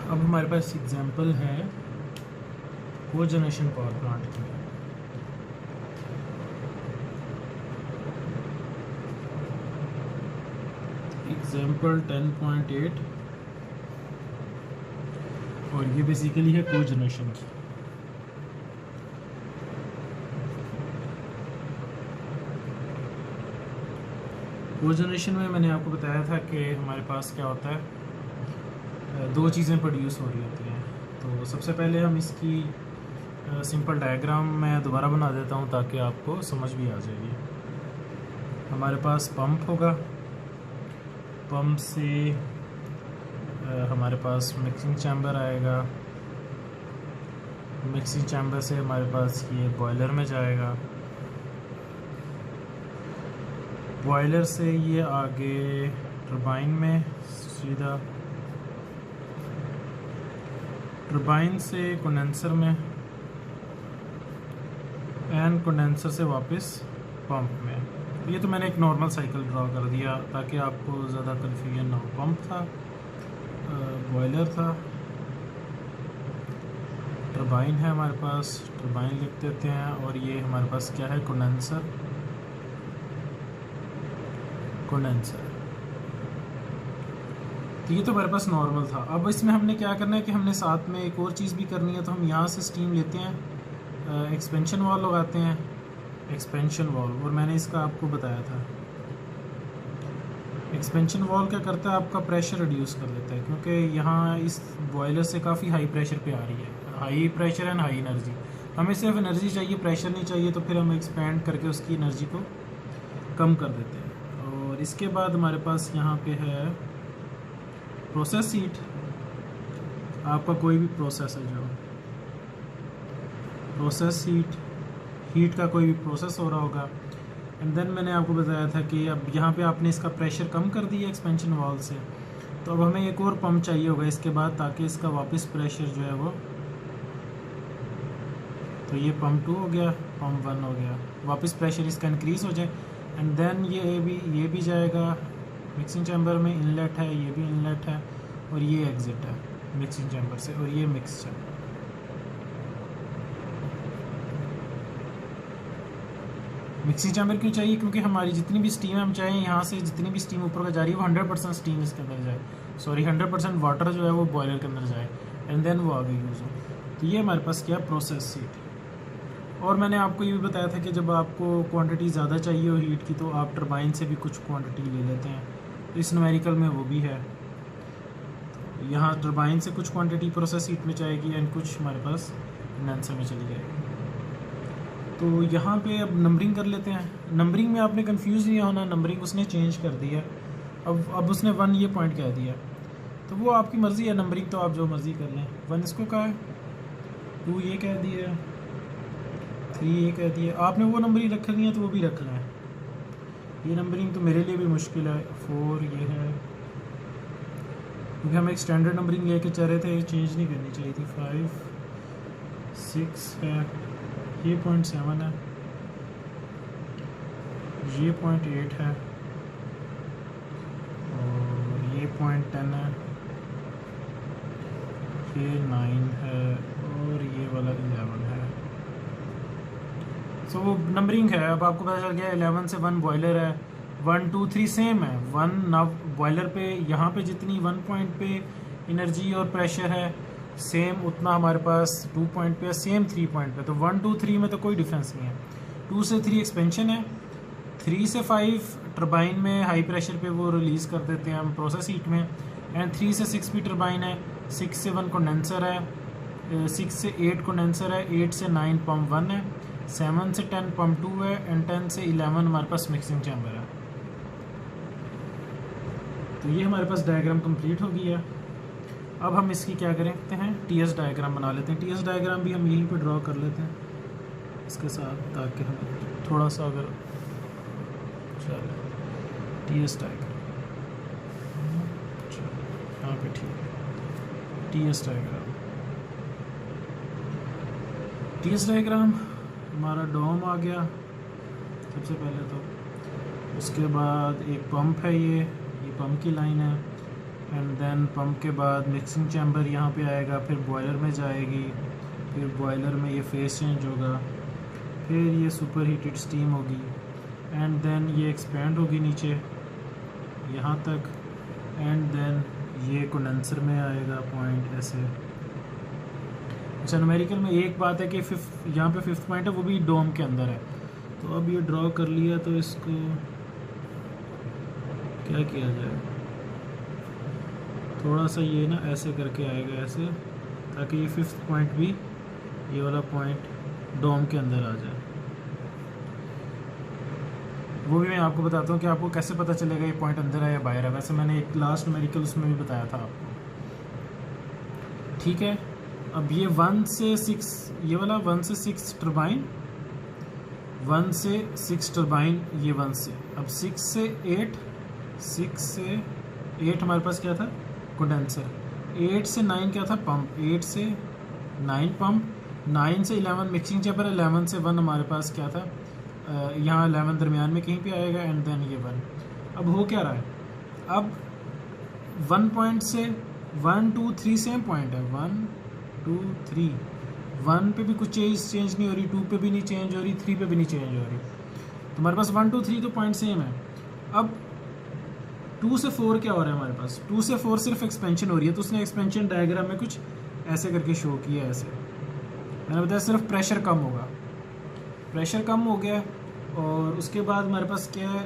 अब हमारे पास एग्जांपल है कोजनरेशन पावर प्लांट की। एग्जांपल 10.8 और ये बेसिकली है कोजनरेशन की। कोजनरेशन में मैंने आपको बताया था कि हमारे पास क्या होता है, दो चीज़ें प्रोड्यूस हो रही होती हैं। तो सबसे पहले हम इसकी सिंपल डायग्राम मैं दोबारा बना देता हूँ ताकि आपको समझ भी आ जाएगी। हमारे पास पंप होगा, पंप से हमारे पास मिक्सिंग चैम्बर आएगा, मिक्सिंग चैम्बर से हमारे पास ये बॉयलर में जाएगा, बॉयलर से ये आगे टरबाइन में सीधा, टरबाइन से कंडेंसर में, एंड कंडेंसर से वापस पंप में। ये तो मैंने एक नॉर्मल साइकिल ड्रॉ कर दिया ताकि आपको ज़्यादा कन्फ्यूजन ना हो। पंप था, बॉयलर था, टरबाइन है हमारे पास, टरबाइन लिख देते हैं, और ये हमारे पास क्या है, कंडेंसर, कंडेंसर। तो ये तो हमारे पास नॉर्मल था। अब इसमें हमने क्या करना है कि हमने साथ में एक और चीज़ भी करनी है। तो हम यहाँ से स्टीम लेते हैं, एक्सपेंशन वाल्व लगाते हैं, एक्सपेंशन वाल्व, और मैंने इसका आपको बताया था। एक्सपेंशन वाल्व क्या करता है, आपका प्रेशर रिड्यूस कर देता है, क्योंकि यहाँ इस बॉयलर से काफ़ी हाई प्रेशर पे आ रही है, high pressure and high energy. हमें सिर्फ एनर्जी चाहिए, प्रेशर नहीं चाहिए, तो फिर हम एक्सपेंड करके उसकी एनर्जी को कम कर देते हैं। और इसके बाद हमारे पास यहाँ पे है प्रोसेस हीट। आपका कोई भी प्रोसेस है, जो प्रोसेस हीट का कोई भी प्रोसेस हो रहा होगा, एंड देन मैंने आपको बताया था कि अब यहाँ पे आपने इसका प्रेशर कम कर दिया एक्सपेंशन वाल्व से, तो अब हमें एक और पंप चाहिए होगा इसके बाद, ताकि इसका वापस प्रेशर जो है वो, तो ये पंप 2 हो गया, पंप 1 हो गया, वापस प्रेशर इसका इंक्रीज़ हो जाए। एंड देन ये भी जाएगा मिक्सिंग चैम्बर में, इनलेट है, ये भी इनलेट है, और ये एग्जिट है मिक्सिंग चैम्बर से, और ये मिक्स चैम्बर। मिक्सिंग चैम्बर क्यों चाहिए, क्योंकि हमारी जितनी भी स्टीम हम चाहें, यहाँ से जितनी भी स्टीम ऊपर का जा रही है वो 100% स्टीम इसके अंदर जाए, सॉरी 100% वाटर जो है वो बॉयलर के अंदर जाए, एंड देन वो आगे यूज़ हो। तो ये हमारे पास क्या, प्रोसेस हीट। और मैंने आपको ये भी बताया था कि जब आपको क्वांटिटी ज़्यादा चाहिए हो हीट की, तो आप टरबाइन से भी कुछ क्वांटिटी ले लेते हैं। तो इस न्यूमेरिकल में वो भी है। तो यहाँ टरबाइन से कुछ क्वांटिटी प्रोसेस हीट में जाएगी, एंड कुछ हमारे पास कंडेंसर में चली जाएगी। तो यहाँ पे अब नंबरिंग कर लेते हैं। नंबरिंग में आपने कंफ्यूज नहीं होना, नंबरिंग उसने चेंज कर दिया। अब उसने 1 ये पॉइंट कह दिया, तो वो आपकी मर्ज़ी है, नंबरिंग तो आप जो मर्ज़ी कर लें। 1 इसको कहा है, 2 ये कह दिया, 3 ये कह दिया। आपने वो नंबरिंग रखनी है तो वो भी रख लें। ये नंबरिंग तो मेरे लिए भी मुश्किल है, 4 ये है, क्योंकि हम एक स्टैंडर्ड नंबरिंग लेके चल रहे थे, चेंज नहीं करनी चाहिए थी। 5 6 है, ये 0.7 है, ये 0.8 है, और ये 0.10 है, ये 9 है, और ये वाला 11 है। सो वो नंबरिंग है। अब आपको पता चल गया 11 से 1 बॉयलर है, 1 2 3 सेम है। 1 नव बॉयलर पे, यहाँ पे जितनी 1 पॉइंट पे एनर्जी और प्रेशर है, सेम उतना हमारे पास 2 पॉइंट पे है, सेम 3 पॉइंट पे। तो 1 2 3 में तो कोई डिफरेंस नहीं है। 2 से 3 एक्सपेंशन है, 3 से 5 टरबाइन में हाई प्रेशर पे वो रिलीज़ कर देते हैं हम प्रोसेस हीट में, एंड 3 से 6 भी टरबाइन है, 6 से 1 कंडेंसर है, 6 से 8 कंडेंसर है, 8 से 9 पंप 1 है, 7 से 10 पंप 2 है, एंड 10 से 11 हमारे पास मिक्सिंग चैम्बर है। तो ये हमारे पास डायग्राम कंप्लीट हो गई है। अब हम इसकी क्या करते हैं, टीएस डायग्राम बना लेते हैं। टीएस डायग्राम भी हम यहीं पे ड्रॉ कर लेते हैं इसके साथ, ताकि हम थोड़ा सा अगर चलो टीएस डायग्राम यहाँ पे ठीक है। टीएस डायग्राम हमारा डोम आ गया सबसे पहले तो। उसके बाद एक पंप है, ये पंप की लाइन है, एंड देन पंप के बाद मिक्सिंग चैम्बर यहाँ पे आएगा, फिर बॉयलर में जाएगी, फिर बॉयलर में ये फेस चेंज होगा, फिर ये सुपर हीटेड स्टीम होगी एंड देन ये एक्सपेंड होगी नीचे यहाँ तक एंड देन ये कंडेंसर में आएगा पॉइंट ऐसे। अच्छा न्यूमेरिकल में एक बात है कि यहाँ पे फिफ्थ पॉइंट है वो भी डोम के अंदर है। तो अब ये ड्रॉ कर लिया तो इसको क्या किया जाए, थोड़ा सा ये ना ऐसे करके आएगा ऐसे, ताकि ये फिफ्थ पॉइंट भी ये वाला पॉइंट डोम के अंदर आ जाए। वो भी मैं आपको बताता हूँ कि आपको कैसे पता चलेगा ये पॉइंट अंदर है या बाहर है। वैसे मैंने एक लास्ट न्यूमेरिकल उसमें भी बताया था आपको, ठीक है। अब ये 1 से 6 ये वाला 1 से 6 टर्बाइन, 1 से 6 टर्बाइन, ये 1 से, अब 6 से 8, 6 से 8 हमारे पास क्या था कंडेंसर, 8 से 9 क्या था पंप, 8 से 9 पंप, 9 से 11 मिक्सिंग चैम्बर, 11 से 1 हमारे पास क्या था, यहाँ 11 दरमियान में कहीं पे आएगा एंड देन ये 1। अब हो क्या रहा है, अब 1 पॉइंट से 1 2 3 सेम पॉइंट है, 1 2 3, 1 पे भी कुछ चेंज नहीं हो रही, 2 पे भी नहीं चेंज हो रही, 3 पे भी नहीं चेंज हो रही, तो हमारे पास 1 2 3 तो पॉइंट सेम है। अब 2 से 4 क्या हो रहा है हमारे पास, 2 से 4 सिर्फ एक्सपेंशन हो रही है, तो उसने एक्सपेंशन डायग्राम में कुछ ऐसे करके शो किया है, ऐसे मैंने बताया सिर्फ प्रेशर कम होगा, प्रेशर कम हो गया। और उसके बाद हमारे पास क्या है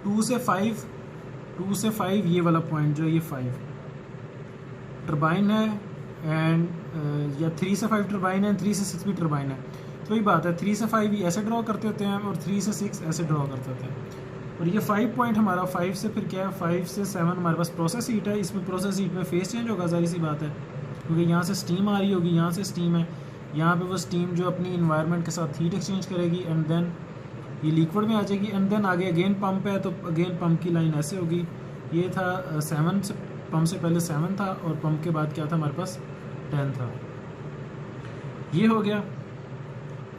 2 से 5, 2 से 5 ये वाला पॉइंट जो ये 5 टर्बाइन है एंड या 3 से 5 टर्बाइन है, 3 से 6 भी टर्बाइन है। तो वही बात है 3 से 5 भी ऐसे ड्रॉ करते होते हैं और 3 से 6 ऐसे ड्रॉ करते होते हैं। और ये 5 पॉइंट हमारा 5 से फिर क्या है 5 से 7 हमारे पास प्रोसेस हीट है, इसमें प्रोसेस हीट में फेस चेंज होगा, जाहिर सी बात है, क्योंकि यहाँ से स्टीम आ रही होगी, यहाँ से स्टीम है, यहाँ पे वो स्टीम जो अपनी इन्वायरमेंट के साथ हीट एक्सचेंज करेगी एंड देन ये लिक्विड में आ जाएगी एंड देन आगे अगेन पंप है, तो अगेन पंप की लाइन ऐसे होगी। ये था 7 से, पंप से पहले 7 था और पंप के बाद क्या था हमारे पास 10 था, ये हो गया।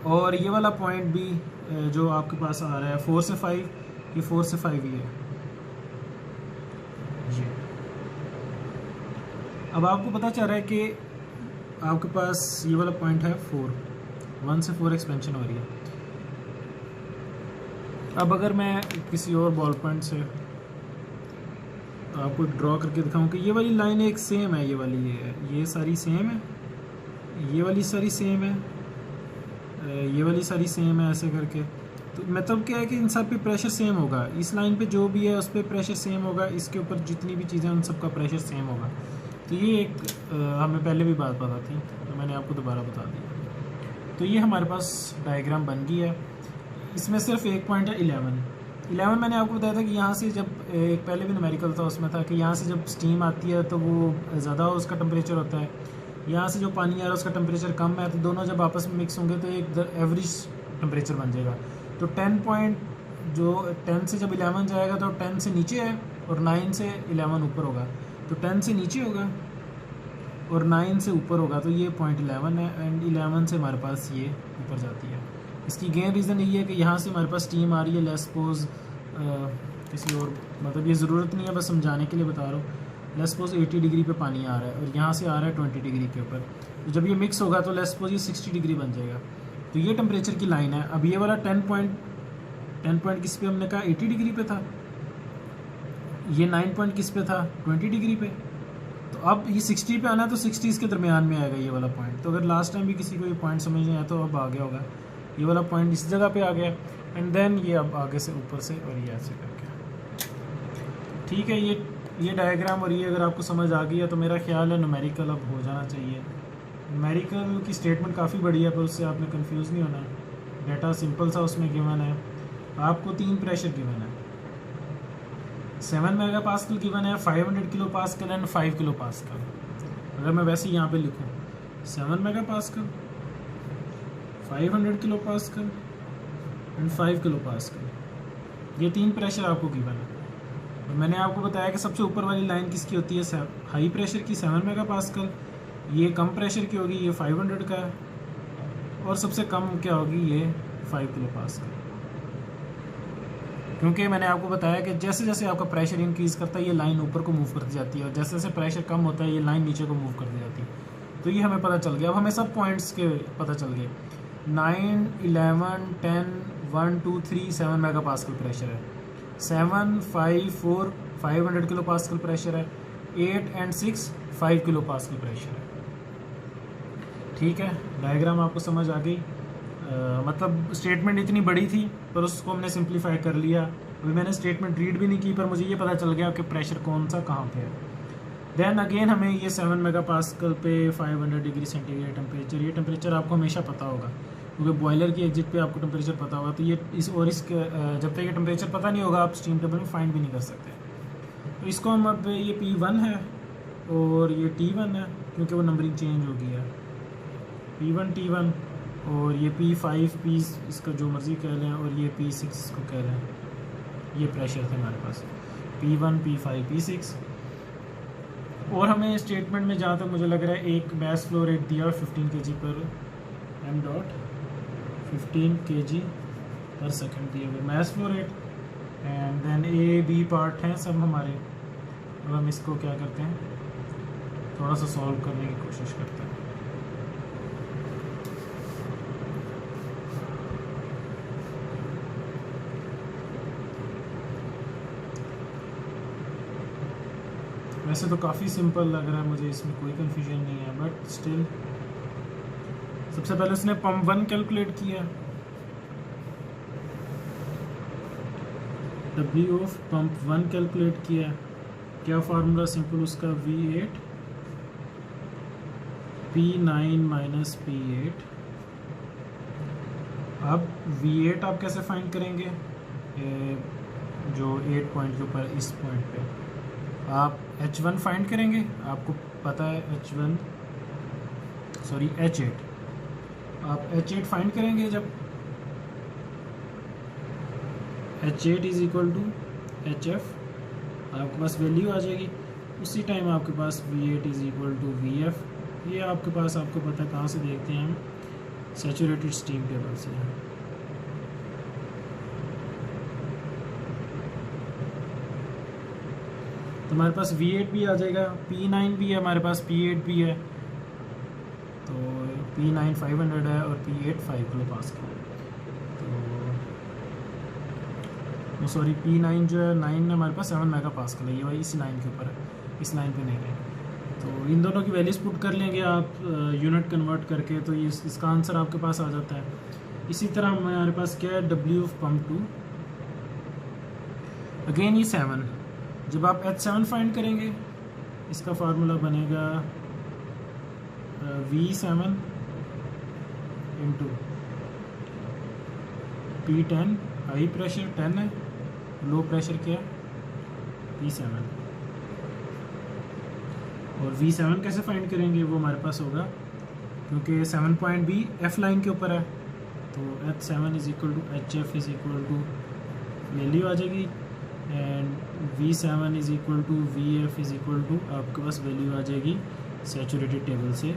और ये वाला पॉइंट भी जो आपके पास आ रहा है 4 से 5, ये 4 से 5 ही है ये। अब आपको पता चल रहा है कि आपके पास ये वाला पॉइंट है 4, 1 से 4 एक्सपेंशन हो रही है। अब अगर मैं किसी और बॉल पॉइंट से आपको ड्रॉ करके दिखाऊं कि ये वाली लाइन एक सेम है, ये वाली ये सारी सेम है, ये वाली सारी सेम है, ये वाली सारी सेम है, ऐसे करके, तो मतलब क्या है कि इन सब पे प्रेशर सेम होगा, इस लाइन पे जो भी है उस पर प्रेशर सेम होगा, इसके ऊपर जितनी भी चीज़ें उन सब का प्रेशर सेम होगा। तो ये एक हमें पहले भी बात पता थी, तो मैंने आपको दोबारा बता दी। तो ये हमारे पास डायग्राम बन गई है। इसमें सिर्फ एक पॉइंट है 11 मैंने आपको बताया था कि यहाँ से जब एक पहले भी न्यूमेरिकल था उसमें था कि यहाँ से जब स्टीम आती है तो वो ज़्यादा उसका टेम्परेचर होता है, यहाँ से जो पानी आ रहा है उसका टेम्परेचर कम है, तो दोनों जब आपस में मिक्स होंगे तो एक एवरेज टेम्परेचर बन जाएगा। तो 10 से जब 11 जाएगा तो 10 से नीचे है और 9 से 11 ऊपर होगा, तो 10 से नीचे होगा और 9 से ऊपर होगा, तो ये पॉइंट 11 है एंड 11 से हमारे पास ये ऊपर जाती है। इसकी गेन रीज़न यही है कि यहाँ से हमारे पास स्टीम आ रही है, लेट्स सपोज किसी और मतलब ये ज़रूरत नहीं है, बस समझाने के लिए बता रहा हूँ। लेट्स सपोज 80 डिग्री पे पानी आ रहा है और यहाँ से आ रहा है 20 डिग्री के ऊपर, तो जब ये मिक्स होगा तो लेट्स सपोज ये 60 डिग्री बन जाएगा। तो ये टेम्परेचर की लाइन है। अब ये वाला 10 पॉइंट किस पे हमने कहा 80 डिग्री पे था, ये 9 पॉइंट किस पे था 20 डिग्री पे। तो अब ये 60 पे आना है तो 60 के दरमियान में आएगा ये वाला पॉइंट। तो अगर लास्ट टाइम भी किसी को ये पॉइंट समझ नहीं आया तो अब आ गया होगा, ये वाला पॉइंट इस जगह पे आ गया एंड देन ये अब आगे से ऊपर से और ये ऐसे करके, ठीक है। ये डायग्राम और ये अगर आपको समझ आ गई है तो मेरा ख्याल है न्यूमेरिकल अब हो जाना चाहिए। न्यूमेरिकल की स्टेटमेंट काफ़ी बड़ी है पर उससे आपने कंफ्यूज नहीं होना, डाटा सिंपल सा उसमें गिवन है। आपको 3 प्रेशर गिवन है, 7 मेगा पास्कल गिवन है, 500 kilo pascal and 5 kilo pascal. अगर मैं वैसे यहाँ पे लिखूँ 7 mega pascal, 500 kilo pascal and 5 kilo pascal, ये 3 प्रेशर आपको गिवन है। और मैंने आपको बताया कि सबसे ऊपर वाली लाइन किसकी होती है हाई प्रेशर की 7 मेगा पास्कल, ये कम प्रेशर की होगी ये 500 का है, और सबसे कम क्या होगी ये 5 किलो पास्कल। क्योंकि मैंने आपको बताया कि जैसे जैसे आपका प्रेशर इंक्रीज़ करता है ये लाइन ऊपर को मूव करती जाती है, और जैसे जैसे प्रेशर कम होता है ये लाइन नीचे को मूव करती जाती है। तो ये हमें पता चल गया। अब हमें सब पॉइंट्स के पता चल गए। 9, 11, 10, 1, 2, 3 7 मेगा पास्कल प्रेशर है। 7, 5, 4 500 किलो पास्कल प्रेशर है। 8 and 6 5 किलो पास्कल प्रेशर है। ठीक है, डायग्राम आपको समझ आ गई। मतलब स्टेटमेंट इतनी बड़ी थी पर उसको हमने सिंप्लीफाई कर लिया। अभी मैंने स्टेटमेंट रीड भी नहीं की पर मुझे ये पता चल गया कि प्रेशर कौन सा कहाँ पे है। देन अगेन हमें ये 7 मेगा पास्कल पे 500 डिग्री सेंटीग्रेड टेम्परेचर, ये टेम्परेचर आपको हमेशा पता होगा क्योंकि बॉयलर की एग्जिट पे आपको टेम्परेचर पता होगा। तो ये इसके जब तक ये टेम्परेचर पता नहीं होगा आप स्टीम टेबल में फाइंड भी नहीं कर सकते। तो इसको हम अब ये P1 है और ये T1 है क्योंकि वो नंबरिंग चेंज हो गई है। P1 T1 और ये P5 P इसका जो मर्ज़ी कह लें और ये P6 इसको कह लें। ये प्रेशर थे हमारे पास P1 P5 P6। और हमें स्टेटमेंट में जहाँ तक मुझे लग रहा है एक मैस फ्लो रेट दिया 15 kg पर m dot 15 kg per second दिया हुआ mass flow rate. And then A B part हैं सब हमारे। अब हम इसको क्या करते हैं, थोड़ा सा सॉल्व करने की कोशिश करते हैं। वैसे तो काफ़ी सिंपल लग रहा है मुझे, इसमें कोई कन्फ्यूजन नहीं है, बट स्टिल सबसे पहले उसने पंप 1 कैलकुलेट किया। W ऑफ पंप 1 कैलकुलेट किया। क्या फार्मूला सिंपल उसका V8 P9 माइनस P8। अब V8 आप कैसे फाइंड करेंगे, जो 8 पॉइंट के ऊपर इस पॉइंट पे आप H1 फाइंड करेंगे। आपको पता है H8 आप H8 फाइंड करेंगे। जब H8 is equal to HF आपके पास वैल्यू आ जाएगी। उसी टाइम आपके पास V8 is equal to VF। ये आपके पास आपको पता है कहाँ से देखते हैं हम, सैचुरेटेड स्टीम टेबल से। तो हमारे पास V8 भी आ जाएगा, P9 भी है हमारे पास, P8 भी है। तो P9 500 है और P8 5 किलो पास्कल। तो सॉरी P9 जो है 9 है हमारे पास 7 मेगा पास्कल है। ये वही इसी लाइन के ऊपर है, इस लाइन पे नहीं है। तो इन दोनों की वैल्यूज पुट कर लेंगे आप यूनिट कन्वर्ट करके, तो ये इसका आंसर आपके पास आ जाता है। इसी तरह हमारे पास क्या है, W ऑफ पंप 2 अगेन ये 7। जब आप H7 फाइंड करेंगे इसका फार्मूला बनेगा V7 into P10 high pressure 10 है, लो प्रेशर क्या P7। और V7 कैसे फाइंड करेंगे वो हमारे पास होगा क्योंकि 7 पॉइंट भी F लाइन के ऊपर है। तो H7 is equal to HF is equal to value आ जाएगी and V7 is equal to VF is equal to आपके पास वैल्यू आ जाएगी सैचुरेटेड टेबल से।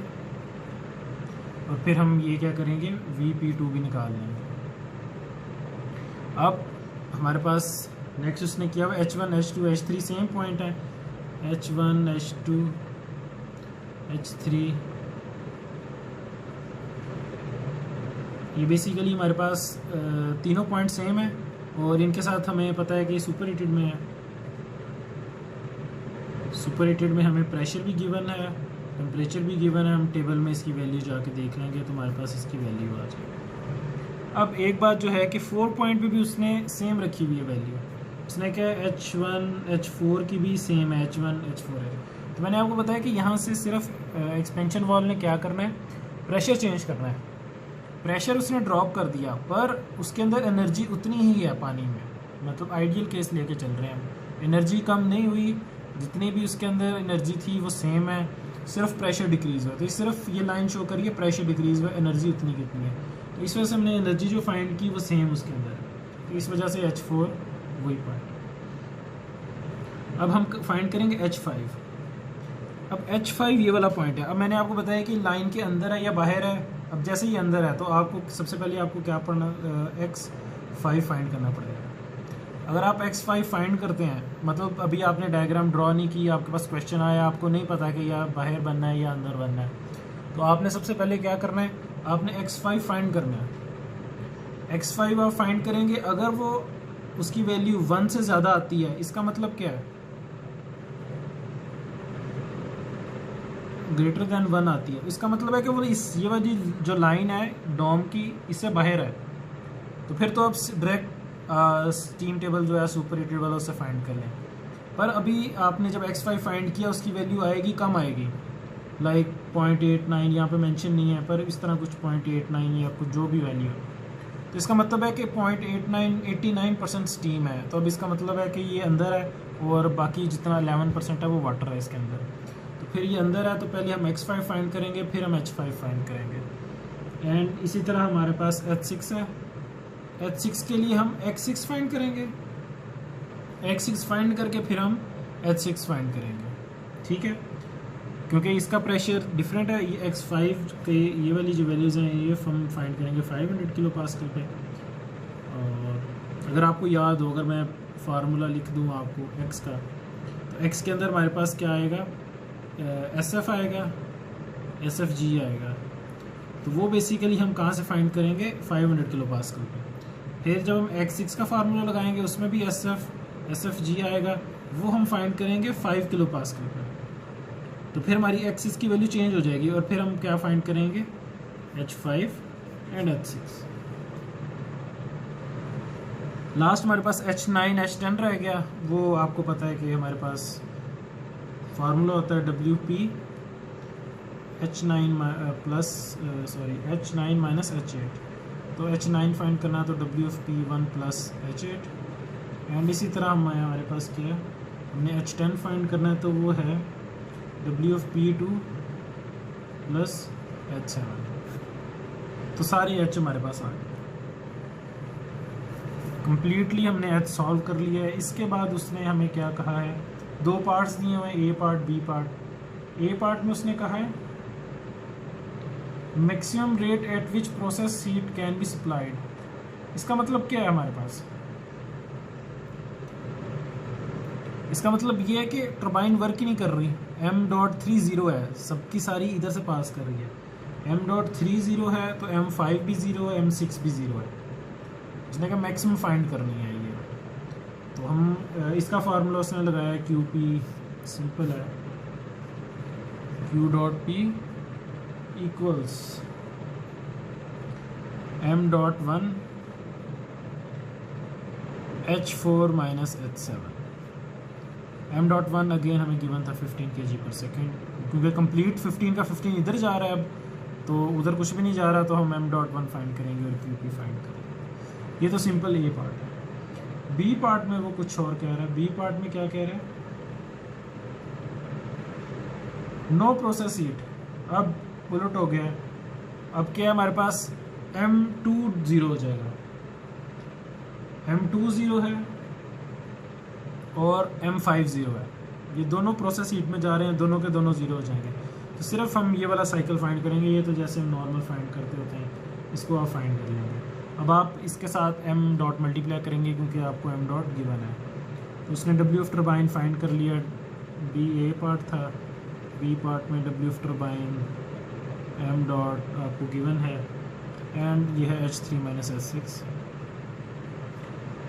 और फिर हम ये क्या करेंगे, VP2 भी निकाल लेंगे। अब हमारे पास नेक्स्ट उसने किया हुआ H1 H2 H3 same point है, H1 H2 H3। ये बेसिकली हमारे पास तीनों पॉइंट सेम है और इनके साथ हमें पता है कि सुपर हीटेड में है। सुपर हीटेड में हमें प्रेशर भी गिवन है, टेम्परेचर भी गिवन है। हम टेबल में इसकी वैल्यू जाके देख लेंगे तो हमारे पास इसकी वैल्यू आ जाएगी। अब एक बात जो है कि 4 पॉइंट पे भी उसने सेम रखी हुई है वैल्यू। उसने क्या H1 H4 की भी सेम है, H1 H4 है। तो मैंने आपको बताया कि यहाँ से सिर्फ एक्सपेंशन वाल्व ने क्या करना है, प्रेशर चेंज करना है। प्रेशर उसने ड्रॉप कर दिया पर उसके अंदर एनर्जी उतनी ही है पानी में, मतलब आइडियल केस लेके चल रहे हैं। एनर्जी कम नहीं हुई, जितनी भी उसके अंदर एनर्जी थी वो सेम है, सिर्फ प्रेशर डिक्रीज़ हुआ। तो सिर्फ ये लाइन शो करिए प्रेशर डिक्रीज़ हुआ, एनर्जी उतनी कितनी है। तो इस वजह से हमने एनर्जी जो फाइंड की वो सेम उसके अंदर है। तो इस वजह से H4 वही पॉइंट। अब हम फाइंड करेंगे H5। अब H5 ये वाला पॉइंट है। अब मैंने आपको बताया कि लाइन के अंदर है या बाहर है। अब जैसे ही अंदर है तो आपको सबसे पहले आपको क्या पढ़ना, X5 फाइंड करना पड़ेगा। अगर आप x5 फाइंड करते हैं, मतलब अभी आपने डायग्राम ड्रॉ नहीं की, आपके पास क्वेश्चन आया, आपको नहीं पता कि या बाहर बनना है या अंदर बनना है, तो आपने सबसे पहले क्या करना है, आपने x5 फाइंड करना है। x5 आप फाइंड करेंगे, अगर वो उसकी वैल्यू 1 से ज़्यादा आती है, इसका मतलब क्या है, ग्रेटर देन 1 आती है, इसका मतलब है कि वो ये वाली जो लाइन है डॉम की, इससे बाहर है, तो फिर तो आप डायरेक्ट स्टीम टेबल जो है सुपर हीटेड वाला उससे फाइंड कर लें। पर अभी आपने जब x5 फाइंड किया, उसकी वैल्यू आएगी, कम आएगी, लाइक 0.89, यहाँ पे मेंशन नहीं है, पर इस तरह कुछ 0.89 या कुछ जो भी वैल्यू है, तो इसका मतलब है कि 89% स्टीम है, तो अब इसका मतलब है कि ये अंदर है और बाकी जितना 11% है वो वाटर है इसके अंदर। तो फिर ये अंदर है, तो पहले हम x5 फाइंड करेंगे, फिर हम h5 फाइंड करेंगे। एंड इसी तरह हमारे पास h6 है, h6 के लिए हम x6 फाइंड करेंगे, x6 फाइंड करके फिर हम h6 फाइंड करेंगे, ठीक है, क्योंकि इसका प्रेशर डिफरेंट है। ये x5 के ये वाली जो वैल्यूज़ हैं ये हम फाइंड करेंगे 500 किलो पास्कल पे। और अगर आपको याद हो, अगर मैं फार्मूला लिख दूँ आपको x का, तो x के अंदर हमारे पास क्या आएगा, SF आएगा, SFG आएगा, तो वो बेसिकली हम कहाँ से फाइंड करेंगे, 500 किलो पास्कल पे। फिर जब हम x6 का फार्मूला लगाएंगे, उसमें भी SFG आएगा, वो हम फाइंड करेंगे 5 किलो पास्कल पे। तो फिर हमारी x6 की वैल्यू चेंज हो जाएगी, और फिर हम क्या फाइंड करेंगे, h5 एंड h6। लास्ट हमारे पास h9 h10 रह गया। वो आपको पता है कि हमारे पास फार्मूला होता है WP h9 माइनस h8, तो h9 फाइंड करना है तो WP 1 प्लस h8। एंड इसी तरह हमारे पास क्या है, हमने h10 फाइंड करना है, तो वो है WP2 प्लस h7। तो सारी h हमारे पास आ गई, कंप्लीटली हमने h सॉल्व कर लिया है। इसके बाद उसने हमें क्या कहा है, दो पार्ट्स दिए हुए हैं, ए पार्ट बी पार्ट। ए पार्ट में उसने कहा है maximum rate at which process heat can be supplied. इसका मतलब क्या है हमारे पास, इसका मतलब ये है कि टर्बाइन वर्क ही नहीं कर रही, m.3 0 है, सबकी सारी इधर से पास कर रही है, m.3 0 है, तो m5 भी 0 है, m6 भी 0 है। उसने कहा मैक्सिमम फाइंड करनी है ये, तो हम इसका फार्मूला उसने लगाया QP, सिंपल है, Q.P equals m.1 h4 minus h7। m.1 again हमें गिवन था 15 kg/s, क्योंकि कंप्लीट 15 का 15 इधर जा रहा है अब, तो उधर कुछ भी नहीं जा रहा, तो हम m.1 फाइंड करेंगे और QP फाइंड करेंगे। ये तो सिंपल ए पार्ट है। बी पार्ट में वो कुछ और कह रहा है। बी पार्ट में क्या कह रहा है, नो प्रोसेस हीट, अब उलट हो गया है, अब क्या है हमारे पास m2 0 हो जाएगा, m2 0 है और m5 0 है, ये दोनों प्रोसेस हीट में जा रहे हैं, दोनों के दोनों 0 हो जाएंगे। तो सिर्फ हम ये वाला साइकिल फाइंड करेंगे, ये तो जैसे हम नॉर्मल फाइंड करते होते हैं, इसको आप फाइंड कर लेंगे। अब आप इसके साथ m डॉट मल्टीप्लाई करेंगे, क्योंकि आपको m डॉट गिवन है। तो उसने WF टर्बाइन फाइंड कर लिया, बी ए पार्ट था, बी पार्ट में WF टर्बाइन m डॉट आपको गिवन है, एंड ये है h3 माइनस h6।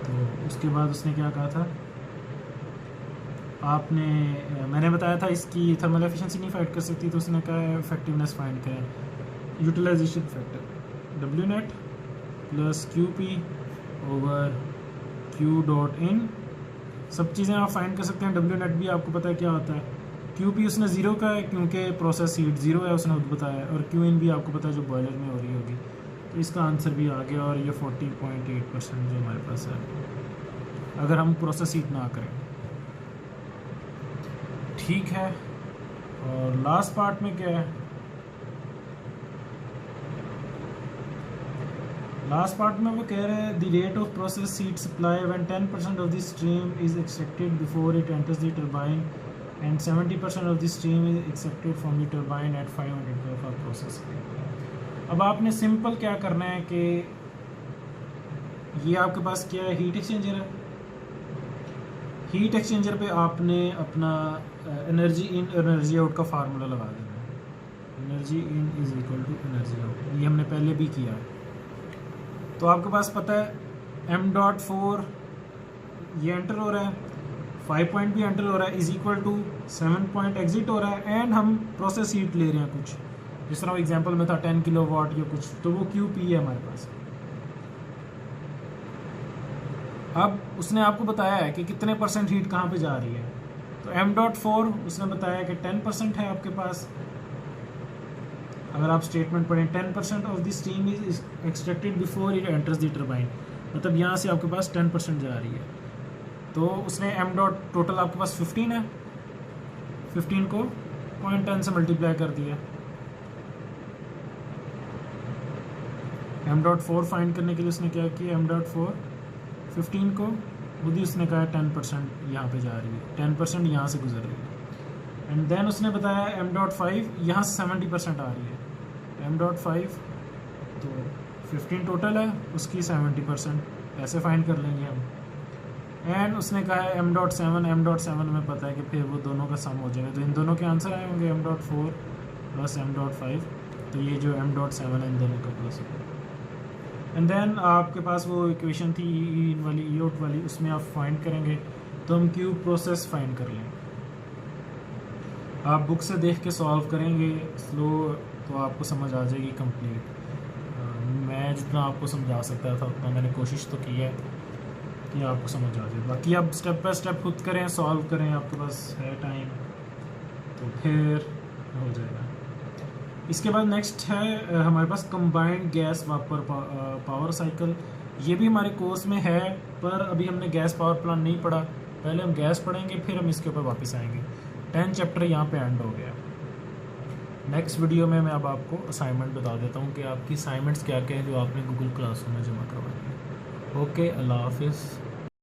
तो उसके बाद उसने क्या कहा था, आपने मैंने बताया था इसकी थर्मल एफिशिएंसी नहीं फाइंड कर सकती, तो उसने कहा इफेक्टिवनेस फाइंड करें, utilisation factor W net plus QP over Q dot in, सब चीज़ें आप फाइंड कर सकते हैं। W नेट भी आपको पता है क्या होता है, QP उसने 0 का है क्योंकि प्रोसेस हीट 0 है, उसने खुद बताया, और Q इन भी आपको पता है जो बॉयलर में हो रही होगी। तो इसका आंसर भी आ गया, और ये 40.8% जो हमारे पास है अगर हम प्रोसेस हीट ना करें, ठीक है। और लास्ट पार्ट में क्या है, लास्ट पार्ट में वो कह रहे हैं the rate of process heat supply when 10% of the stream is extracted before it enters the turbine and 70% of the stream is extracted from the turbine at 500 for process. अब आपने simple क्या करना है कि ये आपके पास क्या है, हीट एक्सचेंजर है, हीट एक्सचेंजर पे आपने अपना एनर्जी इन एनर्जी आउट का फार्मूला लगा देना है। Energy in is equal to energy out, ये हमने पहले भी किया है। तो आपके पास पता है m.4 ये एंटर हो रहा है, 5 पॉइंट भी एंटर हो रहा है, is equal to 7 point exit हो रहा है, एंड हम प्रोसेस हीट ले रहे हैं कुछ, जिस तरह एग्जांपल में था 10 किलोवाट या कुछ, तो वो QP है हमारे पास। अब उसने आपको बताया है कि कितने परसेंट हीट कहाँ पे जा रही है, तो m.4 उसने बताया कि 10% है आपके पास। अगर आप स्टेटमेंट पढ़ें 10% of the steam is extracted before it enters the turbine, मतलब यहाँ से आपके पास 10% जा रही है। तो उसने टोटल आपके पास 15 है, 15 को 0.10 से मल्टीप्लाई कर दिया। m.4 फाइंड करने के लिए उसने क्या किया, m.4 15 को खुद ही उसने कहा 10% यहाँ पे जा रही है, 10% यहाँ से गुजर रही है। एंड देन उसने बताया m.5 यहाँ से 70% आ रही है। m.5 तो 15 टोटल है, उसकी 70% ऐसे फाइंड कर लेंगे हम। एंड उसने कहा है m.7 में पता है कि फिर वो दोनों का सम हो जाएगा, तो इन दोनों के आंसर आए होंगे m.4 प्लस m.5, तो ये जो m.7 है इन दोनों का प्लस होगा। एंड देन आपके पास वो इक्वेशन थी ई इन वाली, ई आउट वाली, उसमें आप फाइंड करेंगे तो हम क्यू प्रोसेस फाइंड कर लेंगे। आप बुक से देख के सॉल्व करेंगे स्लो, तो आपको समझ आ जाएगी कंप्लीट। मैं जितना आपको समझा सकता था उतना मैंने कोशिश तो की है कि आपको समझ आ जाए। बाकी आप स्टेप बाय स्टेप खुद करें, सॉल्व करें, आपके पास है टाइम तो फिर हो जाएगा। इसके बाद नेक्स्ट है हमारे पास कंबाइंड गैस वापर पावर साइकिल। ये भी हमारे कोर्स में है, पर अभी हमने गैस पावर प्लांट नहीं पढ़ा, पहले हम गैस पढ़ेंगे फिर हम इसके ऊपर वापस आएंगे। 10 चैप्टर यहाँ पे एंड हो गया। नेक्स्ट वीडियो में मैं अब आपको असाइनमेंट बता देता हूँ कि आपकी असाइनमेंट्स क्या क्या है जो आपने गूगल क्लासरूम में जमा करवानी है। ओके, अल्लाह हाफिज़।